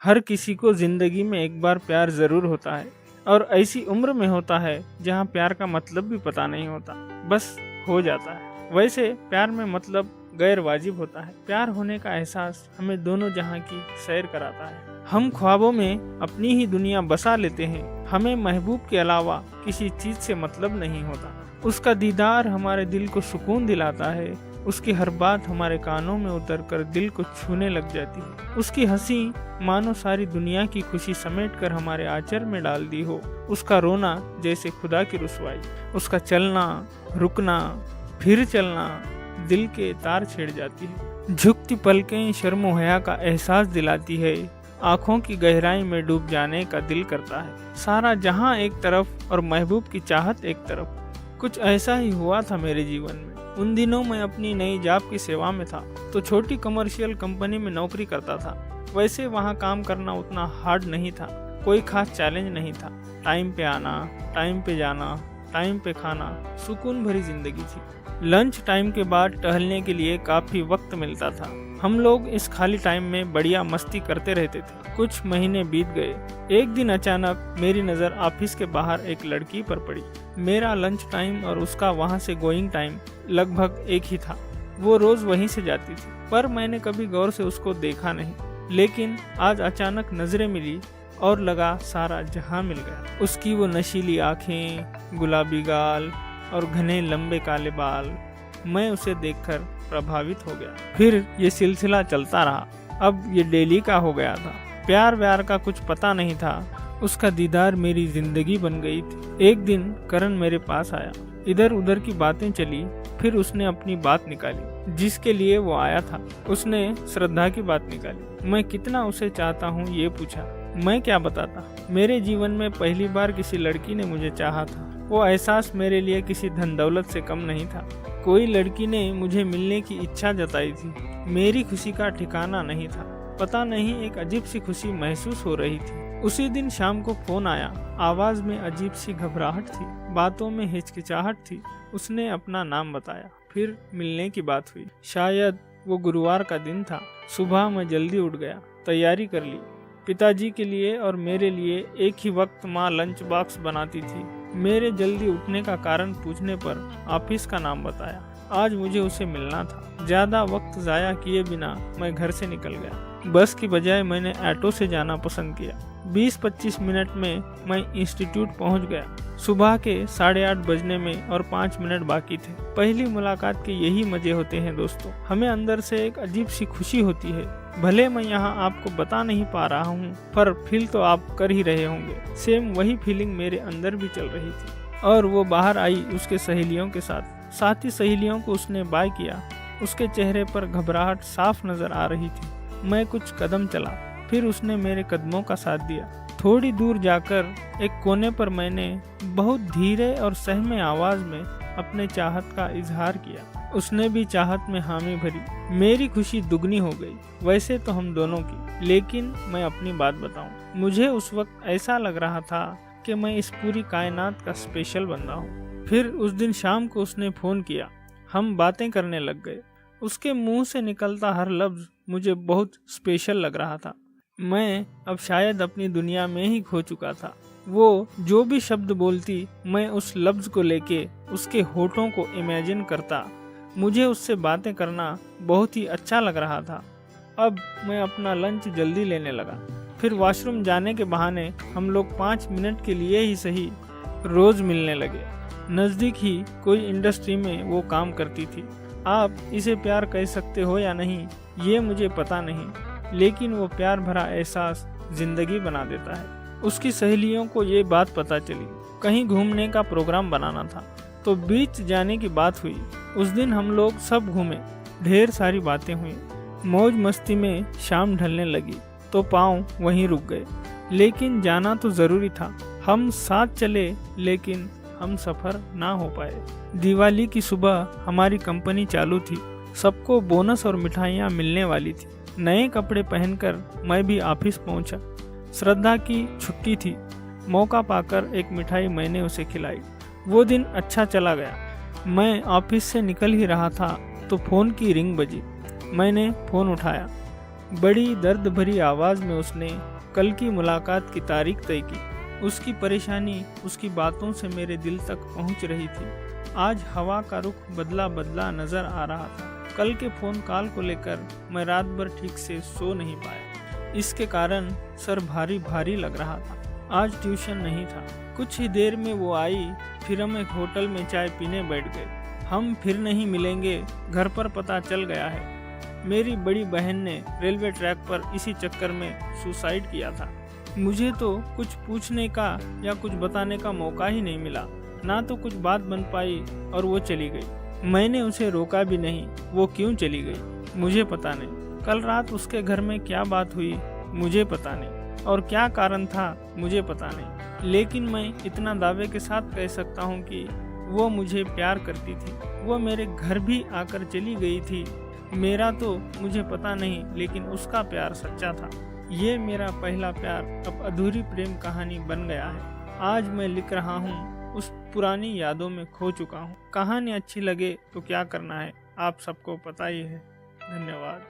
हर किसी को जिंदगी में एक बार प्यार जरूर होता है, और ऐसी उम्र में होता है जहाँ प्यार का मतलब भी पता नहीं होता, बस हो जाता है। वैसे प्यार में मतलब गैर वाजिब होता है। प्यार होने का एहसास हमें दोनों जहां की सैर कराता है। हम ख्वाबों में अपनी ही दुनिया बसा लेते हैं। हमें महबूब के अलावा किसी चीज से मतलब नहीं होता। उसका दीदार हमारे दिल को सुकून दिलाता है। उसकी हर बात हमारे कानों में उतरकर दिल को छूने लग जाती है। उसकी हंसी मानो सारी दुनिया की खुशी समेटकर हमारे आंचल में डाल दी हो। उसका रोना जैसे खुदा की रुसवाई। उसका चलना, रुकना, फिर चलना दिल के तार छेड़ जाती है। झुकती पलकें शर्मो हया का एहसास दिलाती है। आंखों की गहराई में डूब जाने का दिल करता है। सारा जहां एक तरफ और महबूब की चाहत एक तरफ। कुछ ऐसा ही हुआ था मेरे जीवन में। उन दिनों मैं अपनी नई जॉब की सेवा में था, तो छोटी कमर्शियल कंपनी में नौकरी करता था। वैसे वहाँ काम करना उतना हार्ड नहीं था, कोई खास चैलेंज नहीं था। टाइम पे आना, टाइम पे जाना, टाइम पे खाना, सुकून भरी जिंदगी थी। लंच टाइम के बाद टहलने के लिए काफी वक्त मिलता था। हम लोग इस खाली टाइम में बढ़िया मस्ती करते रहते थे। कुछ महीने बीत गए। एक दिन अचानक मेरी नज़र ऑफिस के बाहर एक लड़की पर पड़ी। मेरा लंच टाइम और उसका वहाँ से गोइंग टाइम लगभग एक ही था। वो रोज वहीं से जाती थी, पर मैंने कभी गौर से उसको देखा नहीं। लेकिन आज अचानक नजरें मिली और लगा सारा जहां मिल गया। उसकी वो नशीली आंखें, गुलाबी गाल और घने लंबे काले बाल। मैं उसे देखकर प्रभावित हो गया। फिर ये सिलसिला चलता रहा। अब ये डेली का हो गया था। प्यार व्यार का कुछ पता नहीं था। उसका दीदार मेरी जिंदगी बन गई थी। एक दिन करण मेरे पास आया। इधर उधर की बातें चली। फिर उसने अपनी बात निकाली जिसके लिए वो आया था। उसने श्रद्धा की बात निकाली। मैं कितना उसे चाहता हूँ ये पूछा। मैं क्या बताता। मेरे जीवन में पहली बार किसी लड़की ने मुझे चाहा था। वो एहसास मेरे लिए किसी धन दौलत से कम नहीं था। कोई लड़की ने मुझे मिलने की इच्छा जताई थी। मेरी खुशी का ठिकाना नहीं था। पता नहीं, एक अजीब सी खुशी महसूस हो रही थी। उसी दिन शाम को फोन आया। आवाज में अजीब सी घबराहट थी, बातों में हिचकिचाहट थी। उसने अपना नाम बताया। फिर मिलने की बात हुई। शायद वो गुरुवार का दिन था। सुबह मैं जल्दी उठ गया, तैयारी कर ली। पिताजी के लिए और मेरे लिए एक ही वक्त माँ लंच बॉक्स बनाती थी। मेरे जल्दी उठने का कारण पूछने पर ऑफिस का नाम बताया। आज मुझे उसे मिलना था। ज्यादा वक्त जाया किए बिना मैं घर से निकल गया। बस की बजाय मैंने ऑटो से जाना पसंद किया। 20-25 मिनट में मैं इंस्टीट्यूट पहुंच गया। सुबह के 8:30 बजने में और 5 मिनट बाकी थे। पहली मुलाकात के यही मजे होते हैं दोस्तों। हमें अंदर से एक अजीब सी खुशी होती है। भले मैं यहाँ आपको बता नहीं पा रहा हूँ, पर फील तो आप कर ही रहे होंगे। सेम वही फीलिंग मेरे अंदर भी चल रही थी। और वो बाहर आई उसके सहेलियों के साथ। साथी सहेलियों को उसने बाय किया। उसके चेहरे पर घबराहट साफ नजर आ रही थी। मैं कुछ कदम चला, फिर उसने मेरे कदमों का साथ दिया। थोड़ी दूर जाकर एक कोने पर मैंने बहुत धीरे और सहमे आवाज में अपने चाहत का इजहार किया। उसने भी चाहत में हामी भरी। मेरी खुशी दुगनी हो गई। वैसे तो हम दोनों की, लेकिन मैं अपनी बात बताऊं, मुझे उस वक्त ऐसा लग रहा था कि मैं इस पूरी कायनात का स्पेशल बंदा हूँ। फिर उस दिन शाम को उसने फोन किया। हम बातें करने लग गए। उसके मुंह से निकलता हर लफ्ज मुझे बहुत स्पेशल लग रहा था। मैं अब शायद अपनी दुनिया में ही खो चुका था। वो जो भी शब्द बोलती, मैं उस लफ्ज को लेके उसके होठों को इमेजिन करता। मुझे उससे बातें करना बहुत ही अच्छा लग रहा था। अब मैं अपना लंच जल्दी लेने लगा। फिर वॉशरूम जाने के बहाने हम लोग 5 मिनट के लिए ही सही रोज मिलने लगे। नज़दीक ही कोई इंडस्ट्री में वो काम करती थी। आप इसे प्यार कह सकते हो या नहीं, ये मुझे पता नहीं, लेकिन वो प्यार भरा एहसास जिंदगी बना देता है। उसकी सहेलियों को ये बात पता चली। कहीं घूमने का प्रोग्राम बनाना था, तो बीच जाने की बात हुई। उस दिन हम लोग सब घूमे। ढेर सारी बातें हुई। मौज मस्ती में शाम ढलने लगी तो पाँव वहीं रुक गए। लेकिन जाना तो जरूरी था। हम साथ चले, लेकिन हम सफर ना हो पाए। दिवाली की सुबह हमारी कंपनी चालू थी। सबको बोनस और मिठाइयाँ मिलने वाली थी। नए कपड़े पहनकर मैं भी ऑफिस पहुंचा। श्रद्धा की छुट्टी थी। मौका पाकर एक मिठाई मैंने उसे खिलाई। वो दिन अच्छा चला गया। मैं ऑफिस से निकल ही रहा था तो फोन की रिंग बजी। मैंने फोन उठाया। बड़ी दर्द भरी आवाज में उसने कल की मुलाकात की तारीख तय की। उसकी परेशानी उसकी बातों से मेरे दिल तक पहुंच रही थी। आज हवा का रुख बदला बदला नजर आ रहा था। कल के फोन कॉल को लेकर मैं रात भर ठीक से सो नहीं पाया। इसके कारण सर भारी भारी लग रहा था। आज ट्यूशन नहीं था। कुछ ही देर में वो आई, फिर हम एक होटल में चाय पीने बैठ गए। हम फिर नहीं मिलेंगे, घर पर पता चल गया है। मेरी बड़ी बहन ने रेलवे ट्रैक पर इसी चक्कर में सुसाइड किया था। मुझे तो कुछ पूछने का या कुछ बताने का मौका ही नहीं मिला। ना तो कुछ बात बन पाई और वो चली गई। मैंने उसे रोका भी नहीं। वो क्यों चली गई मुझे पता नहीं। कल रात उसके घर में क्या बात हुई मुझे पता नहीं, और क्या कारण था मुझे पता नहीं। लेकिन मैं इतना दावे के साथ कह सकता हूँ कि वो मुझे प्यार करती थी। वो मेरे घर भी आकर चली गई थी। मेरा तो मुझे पता नहीं, लेकिन उसका प्यार सच्चा था। ये मेरा पहला प्यार अब अधूरी प्रेम कहानी बन गया है। आज मैं लिख रहा हूँ, उस पुरानी यादों में खो चुका हूँ। कहानी अच्छी लगे तो क्या करना है, आप सबको पता ही है। धन्यवाद।